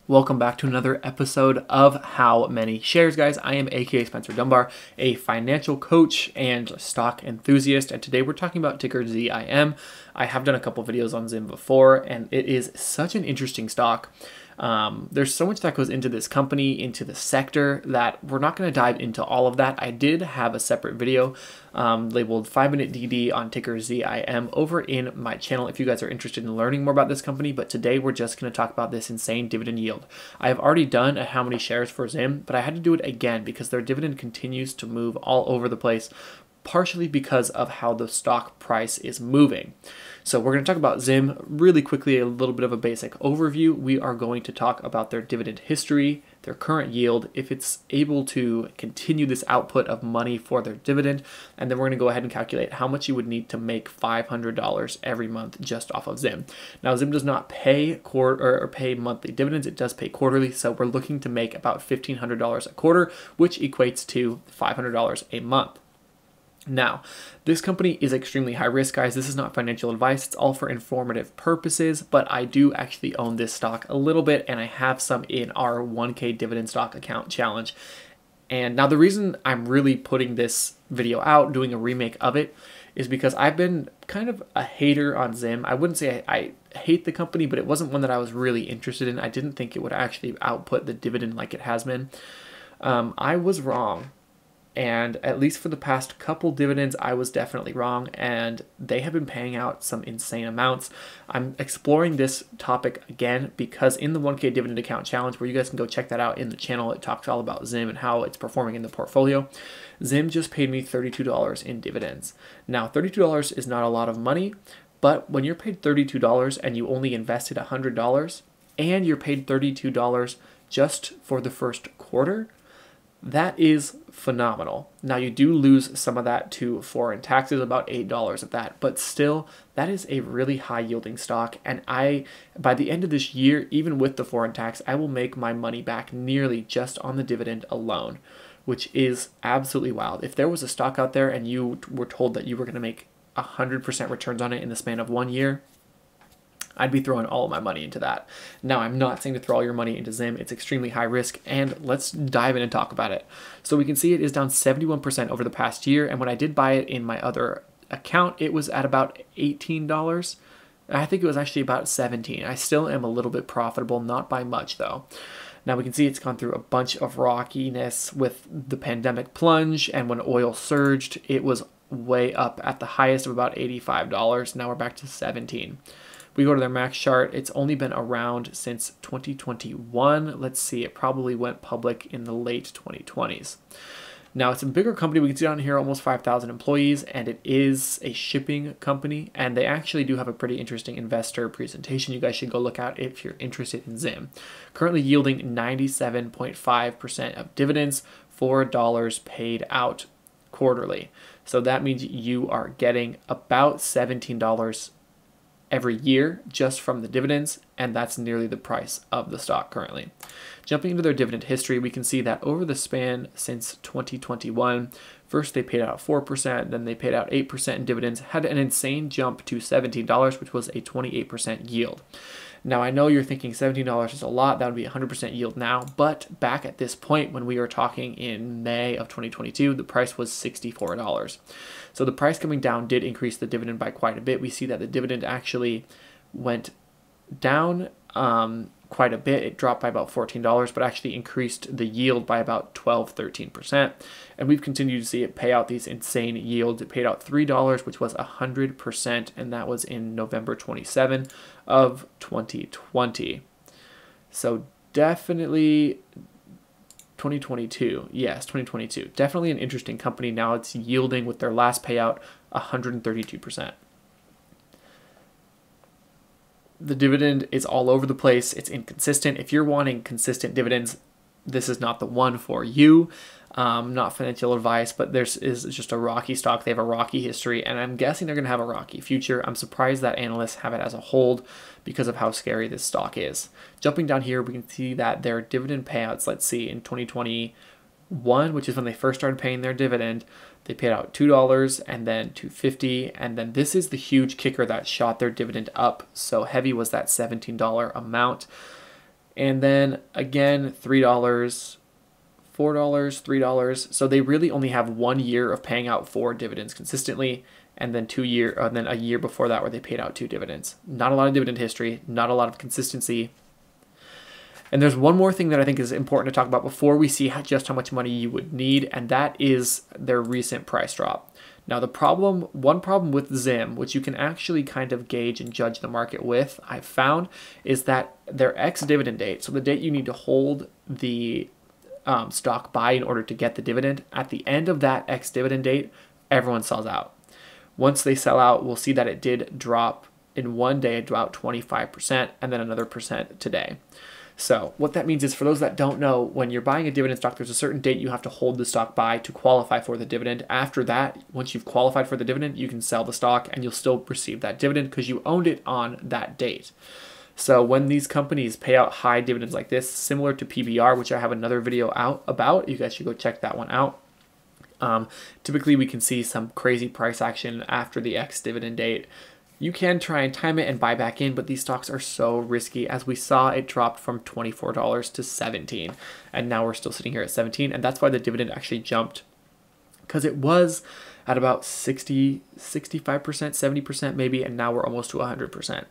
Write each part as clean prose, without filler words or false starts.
Welcome back to another episode of How Many Shares, guys. I am aka Spencer Dunbar, a financial coach and stock enthusiast, and today we're talking about ticker ZIM. I have done a couple videos on ZIM before, and it is such an interesting stock. There's so much that goes into this company, into the sector, that we're not going to dive into all of that. I did have a separate video labeled 5-Minute DD on ticker ZIM over in my channel if you guys are interested in learning more about this company, but today we're just going to talk about this insane dividend yield. I have already done a how many shares for ZIM, but I had to do it again because their dividend continues to move all over the place, partially because of how the stock price is moving. So we're going to talk about ZIM really quickly, a little bit of a basic overview. We are going to talk about their dividend history, their current yield, if it's able to continue this output of money for their dividend, and then we're going to go ahead and calculate how much you would need to make $500 every month just off of ZIM. Now, ZIM does not pay pay monthly dividends, it does pay quarterly, so we're looking to make about $1,500 a quarter, which equates to $500 a month. Now, this company is extremely high risk, guys. This is not financial advice. It's all for informative purposes, but I do actually own this stock a little bit, and I have some in our 1K dividend stock account challenge. And now the reason I'm really putting this video out, doing a remake of it, is because I've been kind of a hater on ZIM. I wouldn't say I hate the company, but it wasn't one that I was really interested in. I didn't think it would actually output the dividend like it has been. I was wrong. And at least for the past couple dividends, I was definitely wrong, and they have been paying out some insane amounts. I'm exploring this topic again because in the 1K dividend account challenge, where you guys can go check that out in the channel, it talks all about ZIM and how it's performing in the portfolio. ZIM just paid me $32 in dividends. Now, $32 is not a lot of money, but when you're paid $32 and you only invested $100 and you're paid $32 just for the first quarter, that is phenomenal. Now, you do lose some of that to foreign taxes, about $8 of that, but still, that is a really high yielding stock. And by the end of this year, even with the foreign tax, I will make my money back nearly just on the dividend alone, which is absolutely wild. If there was a stock out there and you were told that you were going to make 100% returns on it in the span of 1 year, I'd be throwing all of my money into that. Now, I'm not saying to throw all your money into ZIM. It's extremely high risk, and let's dive in and talk about it. So we can see it is down 71% over the past year, and when I did buy it in my other account, it was at about $18. I think it was actually about $17. I still am a little bit profitable, not by much though. Now we can see it's gone through a bunch of rockiness with the pandemic plunge, and when oil surged, it was way up at the highest of about $85. Now we're back to $17. We go to their max chart, it's only been around since 2021. Let's see, it probably went public in the late 2020s. Now, it's a bigger company. We can see down here almost 5,000 employees, and it is a shipping company, and they actually do have a pretty interesting investor presentation you guys should go look at if you're interested in ZIM. Currently yielding 97.5% of dividends, $4 paid out quarterly. So that means you are getting about $17 every year just from the dividends, and that's nearly the price of the stock currently. Jumping into their dividend history, we can see that over the span since 2021, first they paid out 4%, then they paid out 8% in dividends, had an insane jump to $17, which was a 28% yield. Now, I know you're thinking $17 is a lot, that would be 100% yield now, but back at this point when we were talking in May of 2022, the price was $64. So the price coming down did increase the dividend by quite a bit. We see that the dividend actually went down quite a bit. It dropped by about $14, but actually increased the yield by about 12-13%. And we've continued to see it pay out these insane yields. It paid out $3, which was 100%, and that was in November 27 of 2020. So definitely 2022. Yes, 2022. Definitely an interesting company. Now it's yielding with their last payout 132%. The dividend is all over the place. It's inconsistent. If you're wanting consistent dividends, this is not the one for you. Not financial advice, but this is just a rocky stock. They have a rocky history, and I'm guessing they're going to have a rocky future. I'm surprised that analysts have it as a hold because of how scary this stock is. Jumping down here, we can see that their dividend payouts, let's see, in 2021, which is when they first started paying their dividend, they paid out $2 and then $2.50, and then this is the huge kicker that shot their dividend up. So heavy was that $17 amount. And then again, $3, $4, $3. So they really only have 1 year of paying out 4 dividends consistently, and then a year before that where they paid out 2 dividends. Not a lot of dividend history, not a lot of consistency. And there's one more thing that I think is important to talk about before we see just how much money you would need, and that is their recent price drop. Now one problem with ZIM, which you can actually kind of gauge and judge the market with, I've found, is that their ex-dividend date, so the date you need to hold the stock by in order to get the dividend, at the end of that ex-dividend date, everyone sells out. Once they sell out, we'll see that it did drop in one day about 25% and then another percent today. So what that means is, for those that don't know, when you're buying a dividend stock, there's a certain date you have to hold the stock by to qualify for the dividend. After that, once you've qualified for the dividend, you can sell the stock and you'll still receive that dividend because you owned it on that date. So when these companies pay out high dividends like this, similar to PBR, which I have another video out about, you guys should go check that one out. Typically we can see some crazy price action after the ex-dividend date. You can try and time it and buy back in, but these stocks are so risky. As we saw, it dropped from $24 to $17, and now we're still sitting here at $17, and that's why the dividend actually jumped, because it was at about 60, 65%, 70% maybe, and now we're almost to 100%.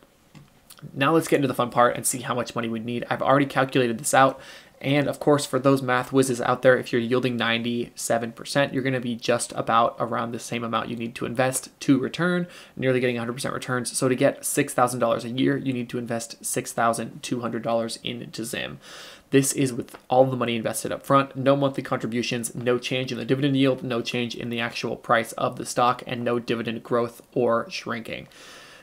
Now let's get into the fun part and see how much money we'd need. I've already calculated this out. And of course, for those math whizzes out there, if you're yielding 97%, you're going to be just about around the same amount you need to invest to return, nearly getting 100% returns. So to get $6,000 a year, you need to invest $6,200 into ZIM. This is with all the money invested up front, no monthly contributions, no change in the dividend yield, no change in the actual price of the stock, and no dividend growth or shrinking.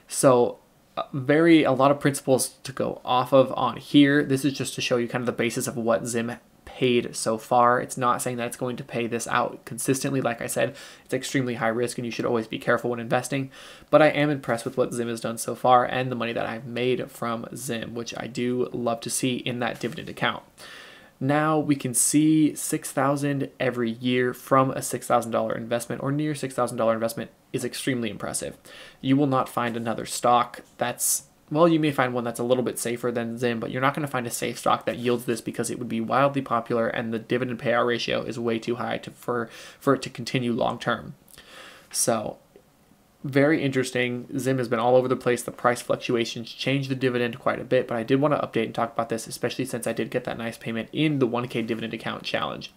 So a lot of principles to go off of on here. This is just to show you kind of the basis of what ZIM paid so far. It's not saying that it's going to pay this out consistently. Like I said, it's extremely high risk and you should always be careful when investing. But I am impressed with what ZIM has done so far and the money that I've made from ZIM, which I do love to see in that dividend account. Now we can see $6,000 every year from a $6,000 investment, or near $6,000 investment, is extremely impressive. You will not find another stock that's, well, you may find one that's a little bit safer than ZIM, but you're not going to find a safe stock that yields this, because it would be wildly popular and the dividend payout ratio is way too high for it to continue long term. So very interesting. ZIM has been all over the place. The price fluctuations changed the dividend quite a bit, but I did want to update and talk about this, especially since I did get that nice payment in the 1K dividend account challenge.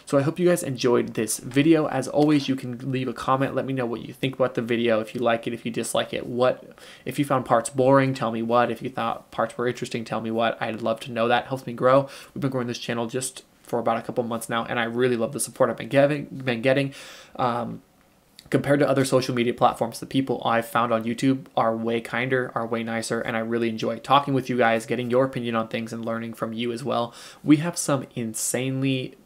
So I hope you guys enjoyed this video. As always, you can leave a comment. Let me know what you think about the video. If you like it, if you dislike it, if you found parts boring, tell me what. If you thought parts were interesting, tell me what. I'd love to know that. It helps me grow. We've been growing this channel just for about a couple months now, and I really love the support I've been getting. Compared to other social media platforms, the people I've found on YouTube are way kinder, are way nicer, and I really enjoy talking with you guys, getting your opinion on things, and learning from you as well. We have some insanely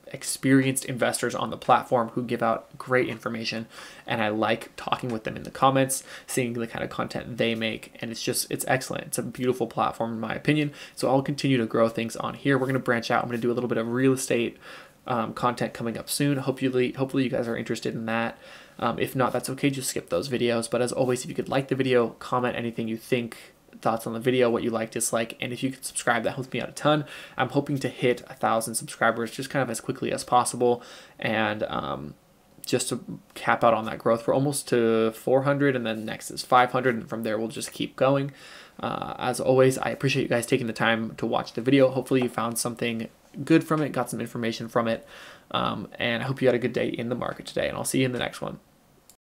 experienced investors on the platform who give out great information, and I like talking with them in the comments, seeing the kind of content they make, and it's excellent. It's a beautiful platform in my opinion, so I'll continue to grow things on here. We're going to branch out. I'm going to do a little bit of real estate content coming up soon. Hopefully you guys are interested in that. If not, that's okay, just skip those videos. But as always, if you could like the video, comment anything you think, thoughts on the video, what you like, dislike, and if you could subscribe, that helps me out a ton. I'm hoping to hit 1,000 subscribers just kind of as quickly as possible, and just to cap out on that growth. We're almost to 400, and then next is 500, and from there we'll just keep going. As always, I appreciate you guys taking the time to watch the video. Hopefully you found something good from it, got some information from it, and I hope you had a good day in the market today, and I'll see you in the next one.